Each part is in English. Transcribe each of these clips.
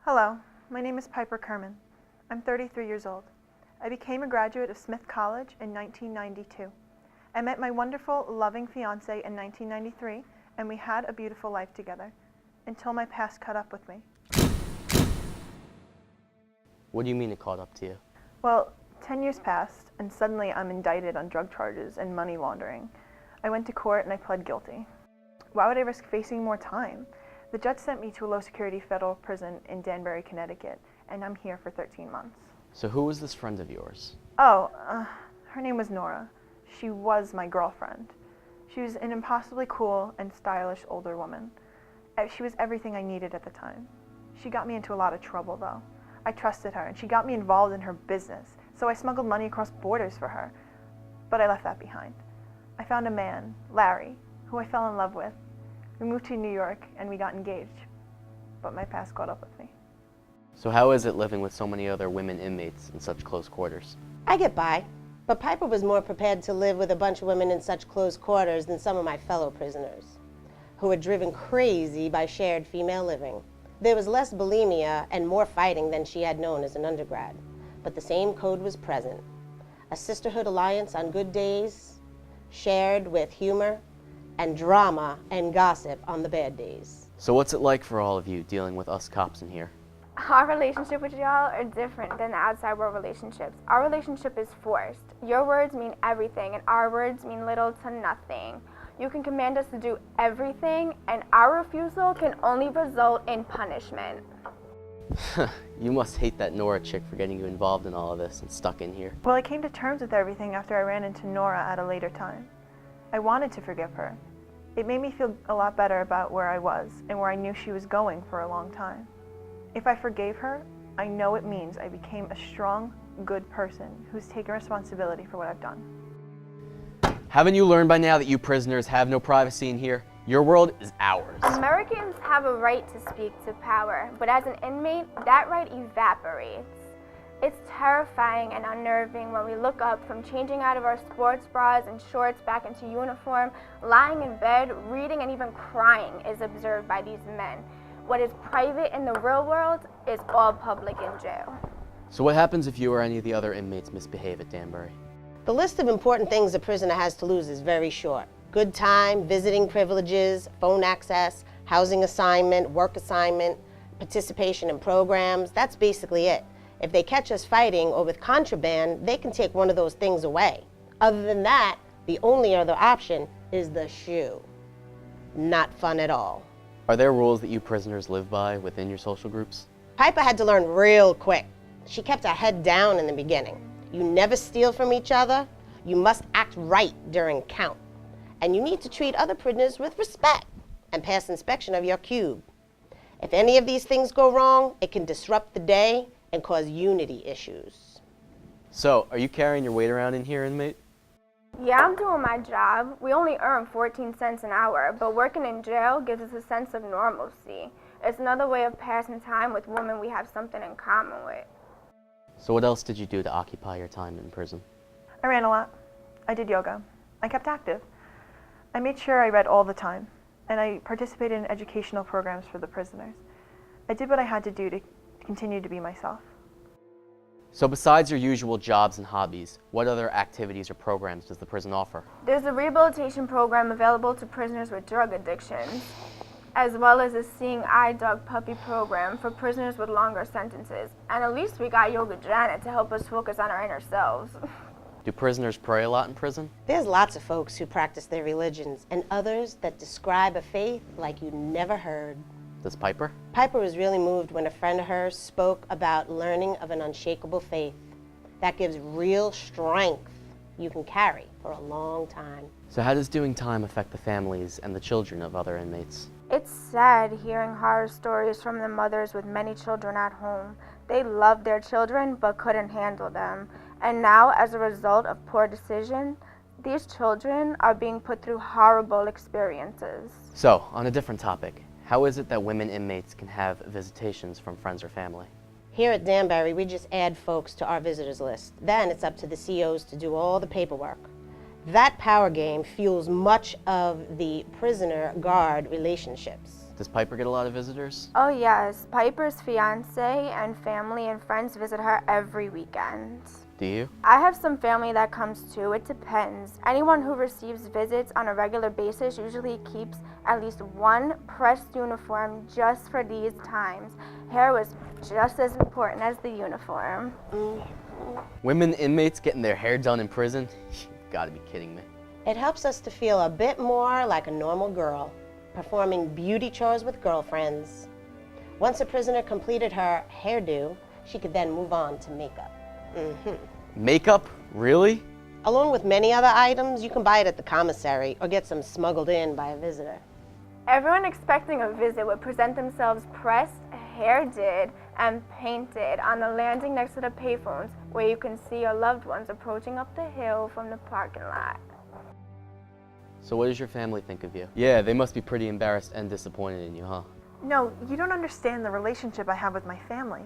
Hello, my name is Piper Kerman. I'm 33 years old. I became a graduate of Smith College in 1992. I met my wonderful, loving fiance in 1993, and we had a beautiful life together, until my past caught up with me. What do you mean it caught up to you? Well, 10 years passed, and suddenly I'm indicted on drug charges and money laundering. I went to court and I pled guilty. Why would I risk facing more time? The judge sent me to a low-security federal prison in Danbury, Connecticut, and I'm here for 13 months. So who was this friend of yours? Oh, her name was Nora. She was my girlfriend. She was an impossibly cool and stylish older woman. She was everything I needed at the time. She got me into a lot of trouble, though. I trusted her, and she got me involved in her business, so I smuggled money across borders for her. But I left that behind. I found a man, Larry, who I fell in love with. We moved to New York, and we got engaged. But my past caught up with me. So how is it living with so many other women inmates in such close quarters? I get by, but Piper was more prepared to live with a bunch of women in such close quarters than some of my fellow prisoners, who were driven crazy by shared female living. There was less bulimia and more fighting than she had known as an undergrad, but the same code was present. A sisterhood alliance on good days, shared with humor, and drama and gossip on the bad days. So what's it like for all of you dealing with us cops in here? Our relationship with y'all are different than the outside world relationships. Our relationship is forced. Your words mean everything, and our words mean little to nothing. You can command us to do everything, and our refusal can only result in punishment. You must hate that Nora chick for getting you involved in all of this and stuck in here. Well, I came to terms with everything after I ran into Nora at a later time. I wanted to forgive her. It made me feel a lot better about where I was and where I knew she was going for a long time. If I forgave her, I know it means I became a strong, good person who's taken responsibility for what I've done. Haven't you learned by now that you prisoners have no privacy in here? Your world is ours. Americans have a right to speak to power, but as an inmate, that right evaporates. It's terrifying and unnerving when we look up from changing out of our sports bras and shorts back into uniform, lying in bed, reading, and even crying is observed by these men. What is private in the real world is all public in jail. So what happens if you or any of the other inmates misbehave at Danbury? The list of important things a prisoner has to lose is very short. Good time, visiting privileges, phone access, housing assignment, work assignment, participation in programs, that's basically it. If they catch us fighting or with contraband, they can take one of those things away. Other than that, the only other option is the shoe. Not fun at all. Are there rules that you prisoners live by within your social groups? Piper had to learn real quick. She kept her head down in the beginning. You never steal from each other. You must act right during count. And you need to treat other prisoners with respect and pass inspection of your cube. If any of these things go wrong, it can disrupt the day and cause unity issues. So, are you carrying your weight around in here, inmate? Yeah, I'm doing my job. We only earn 14 cents an hour, but working in jail gives us a sense of normalcy. It's another way of passing time with women we have something in common with. So what else did you do to occupy your time in prison? I ran a lot. I did yoga. I kept active. I made sure I read all the time, and I participated in educational programs for the prisoners. I did what I had to do to continue to be myself. So besides your usual jobs and hobbies, what other activities or programs does the prison offer? There's a rehabilitation program available to prisoners with drug addictions, as well as a seeing eye dog puppy program for prisoners with longer sentences. And at least we got Yoga Janet to help us focus on our inner selves. Do prisoners pray a lot in prison? There's lots of folks who practice their religions and others that describe a faith like you never heard. Does Piper? Piper was really moved when a friend of hers spoke about learning of an unshakable faith that gives real strength you can carry for a long time. So how does doing time affect the families and the children of other inmates? It's sad hearing horror stories from the mothers with many children at home. They loved their children but couldn't handle them. And now, as a result of poor decision, these children are being put through horrible experiences. So, on a different topic, how is it that women inmates can have visitations from friends or family? Here at Danbury, we just add folks to our visitors list. Then it's up to the COs to do all the paperwork. That power game fuels much of the prisoner-guard relationships. Does Piper get a lot of visitors? Oh yes, Piper's fiance and family and friends visit her every weekend. Do you? I have some family that comes too. It depends. Anyone who receives visits on a regular basis usually keeps at least one pressed uniform just for these times. Hair was just as important as the uniform. Women inmates getting their hair done in prison? You've got to be kidding me. It helps us to feel a bit more like a normal girl, performing beauty chores with girlfriends. Once a prisoner completed her hairdo, she could then move on to makeup. Makeup? Really? Along with many other items, you can buy it at the commissary or get some smuggled in by a visitor. Everyone expecting a visit would present themselves pressed, hair did, and painted on the landing next to the payphones where you can see your loved ones approaching up the hill from the parking lot. So what does your family think of you? Yeah, they must be pretty embarrassed and disappointed in you, huh? No, you don't understand the relationship I have with my family.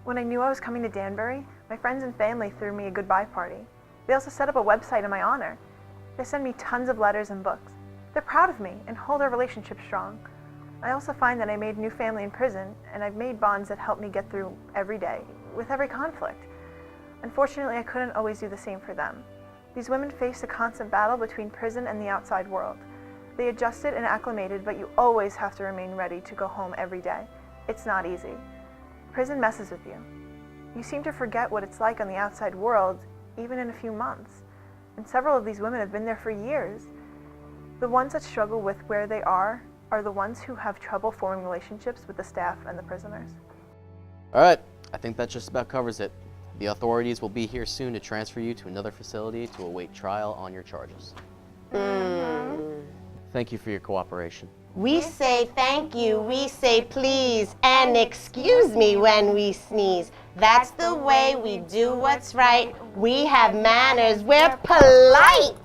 When I knew I was coming to Danbury, my friends and family threw me a goodbye party. They also set up a website in my honor. They send me tons of letters and books. They're proud of me and hold our relationship strong. I also find that I made new family in prison, and I've made bonds that help me get through every day, with every conflict. Unfortunately, I couldn't always do the same for them. These women face a constant battle between prison and the outside world. They adjusted and acclimated, but you always have to remain ready to go home every day. It's not easy. Prison messes with you. You seem to forget what it's like on the outside world, even in a few months. And several of these women have been there for years. The ones that struggle with where they are the ones who have trouble forming relationships with the staff and the prisoners. All right, I think that just about covers it. The authorities will be here soon to transfer you to another facility to await trial on your charges. Thank you for your cooperation. We say thank you, we say please, and excuse me when we sneeze. That's the way we do what's right. We have manners, we're polite.